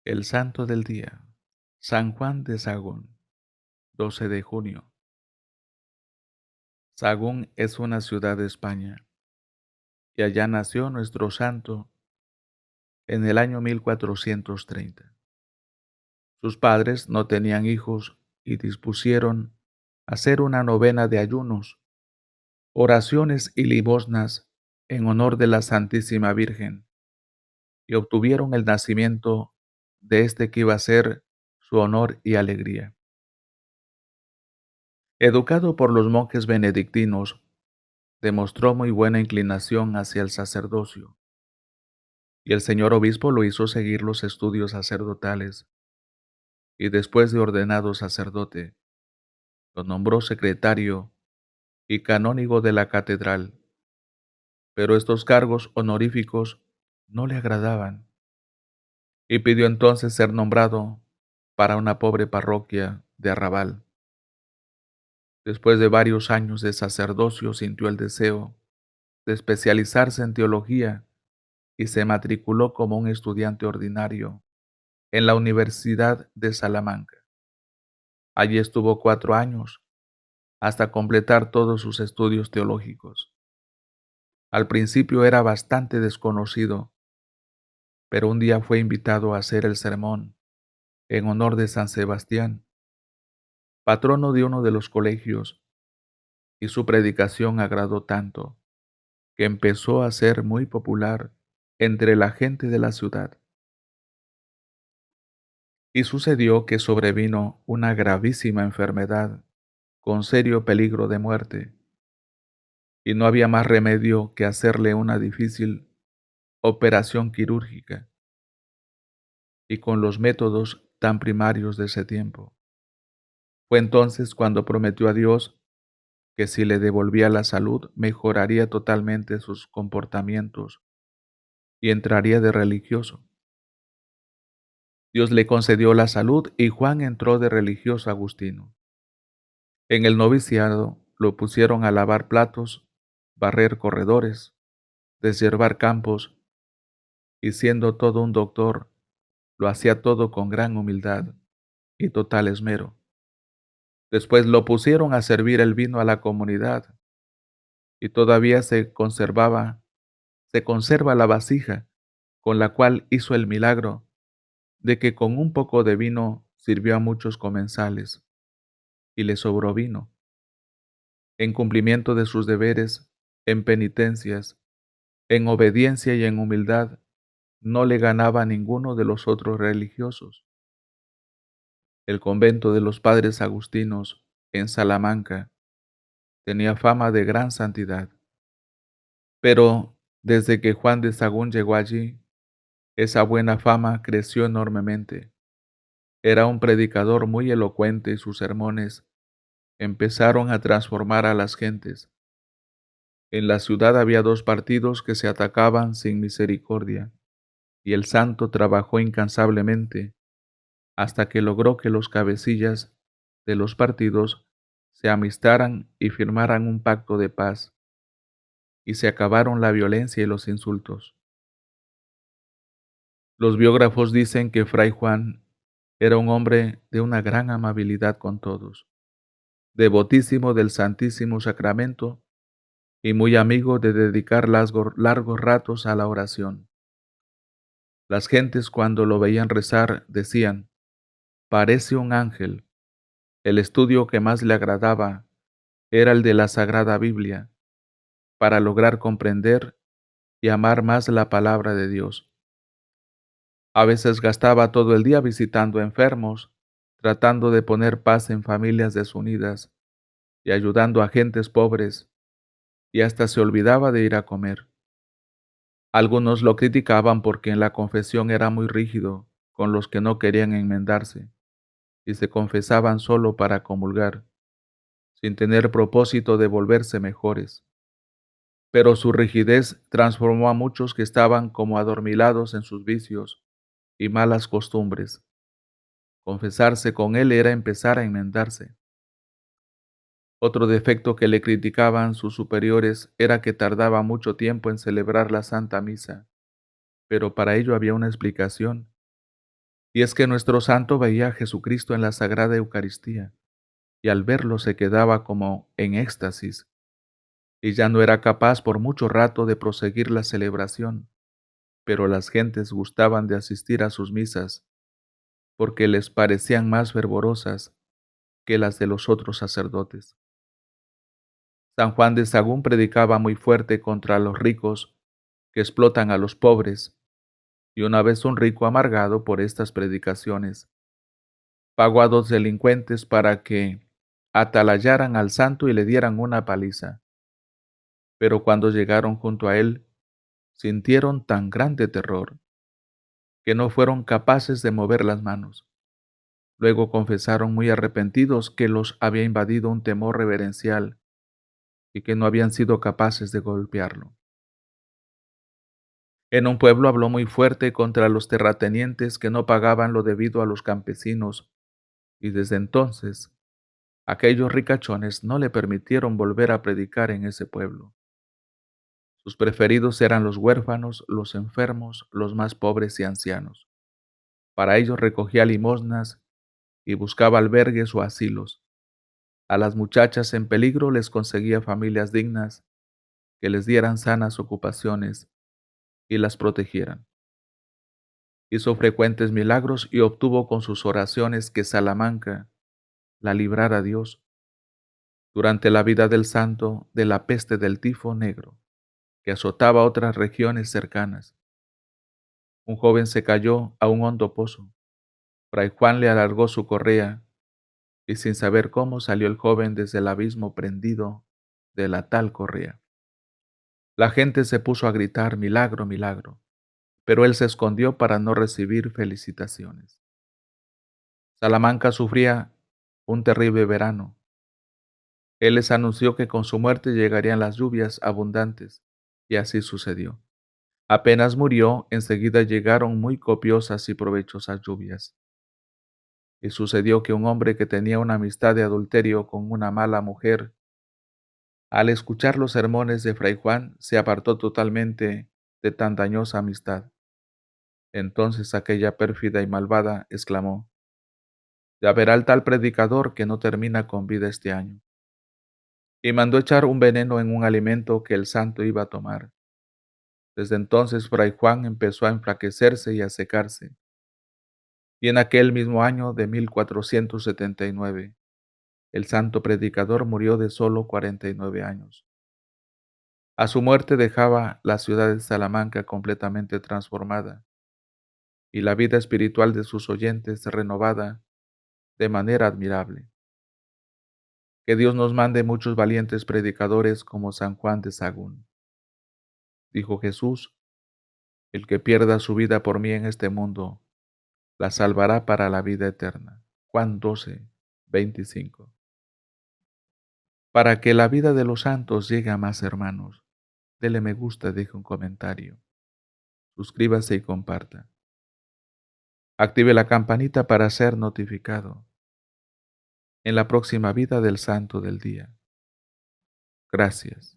El santo del día. San Juan de Sagún, 12 de junio. Sagún es una ciudad de España, y allá nació nuestro santo en el año 1430. Sus padres no tenían hijos y dispusieron hacer una novena de ayunos, oraciones y limosnas en honor de la Santísima Virgen, y obtuvieron el nacimiento de este que iba a ser su honor y alegría. Educado por los monjes benedictinos, demostró muy buena inclinación hacia el sacerdocio, y el señor obispo lo hizo seguir los estudios sacerdotales, y después de ordenado sacerdote, lo nombró secretario y canónigo de la catedral. Pero estos cargos honoríficos no le agradaban, y pidió entonces ser nombrado para una pobre parroquia de arrabal. Después de varios años de sacerdocio, sintió el deseo de especializarse en teología y se matriculó como un estudiante ordinario en la Universidad de Salamanca. Allí estuvo 4 años hasta completar todos sus estudios teológicos. Al principio era bastante desconocido, pero un día fue invitado a hacer el sermón en honor de San Sebastián, patrono de uno de los colegios, y su predicación agradó tanto que empezó a ser muy popular entre la gente de la ciudad. Y sucedió que sobrevino una gravísima enfermedad con serio peligro de muerte, y no había más remedio que hacerle una difícil operación quirúrgica, y con los métodos tan primarios de ese tiempo. Fue entonces cuando prometió a Dios que si le devolvía la salud, mejoraría totalmente sus comportamientos y entraría de religioso. Dios le concedió la salud y Juan entró de religioso agustino. En el noviciado lo pusieron a lavar platos, barrer corredores, deshiervar campos, y siendo todo un doctor, lo hacía todo con gran humildad y total esmero. Después lo pusieron a servir el vino a la comunidad, y todavía se conserva la vasija con la cual hizo el milagro de que con un poco de vino sirvió a muchos comensales, y le sobró vino. En cumplimiento de sus deberes, en penitencias, en obediencia y en humildad, no le ganaba a ninguno de los otros religiosos. El convento de los padres agustinos en Salamanca tenía fama de gran santidad, pero desde que Juan de Sagún llegó allí, esa buena fama creció enormemente. Era un predicador muy elocuente y sus sermones empezaron a transformar a las gentes. En la ciudad había 2 partidos que se atacaban sin misericordia, y el santo trabajó incansablemente hasta que logró que los cabecillas de los partidos se amistaran y firmaran un pacto de paz, y se acabaron la violencia y los insultos. Los biógrafos dicen que Fray Juan era un hombre de una gran amabilidad con todos, devotísimo del Santísimo Sacramento y muy amigo de dedicar largos ratos a la oración. Las gentes cuando lo veían rezar decían: parece un ángel. El estudio que más le agradaba era el de la Sagrada Biblia, para lograr comprender y amar más la palabra de Dios. A veces gastaba todo el día visitando enfermos, tratando de poner paz en familias desunidas y ayudando a gentes pobres, y hasta se olvidaba de ir a comer. Algunos lo criticaban porque en la confesión era muy rígido con los que no querían enmendarse y se confesaban solo para comulgar, sin tener propósito de volverse mejores. Pero su rigidez transformó a muchos que estaban como adormilados en sus vicios y malas costumbres. Confesarse con él era empezar a enmendarse. Otro defecto que le criticaban sus superiores era que tardaba mucho tiempo en celebrar la Santa Misa, pero para ello había una explicación, Y es que nuestro santo veía a Jesucristo en la Sagrada Eucaristía, y al verlo se quedaba como en éxtasis, y ya no era capaz por mucho rato de proseguir la celebración, pero las gentes gustaban de asistir a sus misas, porque les parecían más fervorosas que las de los otros sacerdotes. San Juan de Sagún predicaba muy fuerte contra los ricos que explotan a los pobres, y una vez un rico amargado por estas predicaciones, pagó a 2 delincuentes para que atalayaran al santo y le dieran una paliza. Pero cuando llegaron junto a él, sintieron tan grande terror que no fueron capaces de mover las manos. Luego confesaron muy arrepentidos que los había invadido un temor reverencial y que no habían sido capaces de golpearlo. En un pueblo habló muy fuerte contra los terratenientes que no pagaban lo debido a los campesinos, y desde entonces aquellos ricachones no le permitieron volver a predicar en ese pueblo. Sus preferidos eran los huérfanos, los enfermos, los más pobres y ancianos. Para ellos recogía limosnas y buscaba albergues o asilos. A las muchachas en peligro les conseguía familias dignas que les dieran sanas ocupaciones y las protegieran. Hizo frecuentes milagros y obtuvo con sus oraciones que Salamanca la librara Dios durante la vida del santo de la peste del tifo negro, que azotaba otras regiones cercanas. Un joven se cayó a un hondo pozo. Fray Juan le alargó su correa y sin saber cómo salió el joven desde el abismo prendido de la tal correa. La gente se puso a gritar milagro, milagro, pero él se escondió para no recibir felicitaciones. Salamanca sufría un terrible verano. Él les anunció que con su muerte llegarían las lluvias abundantes, y así sucedió. Apenas murió, enseguida llegaron muy copiosas y provechosas lluvias. Y sucedió que un hombre que tenía una amistad de adulterio con una mala mujer, al escuchar los sermones de Fray Juan, se apartó totalmente de tan dañosa amistad. Entonces aquella pérfida y malvada exclamó: ya verá el tal predicador que no termina con vida este año. Y mandó echar un veneno en un alimento que el santo iba a tomar. Desde entonces Fray Juan empezó a enflaquecerse y a secarse. Y en aquel mismo año de 1479, el santo predicador murió de solo 49 años. A su muerte dejaba la ciudad de Salamanca completamente transformada y la vida espiritual de sus oyentes renovada de manera admirable. Que Dios nos mande muchos valientes predicadores como San Juan de Sagún. Dijo Jesús: el que pierda su vida por mí en este mundo, la salvará para la vida eterna. Juan 12:25. Para que la vida de los santos llegue a más hermanos, dele me gusta, deje un comentario, suscríbase y comparta. Active la campanita para ser notificado en la próxima vida del santo del día. Gracias.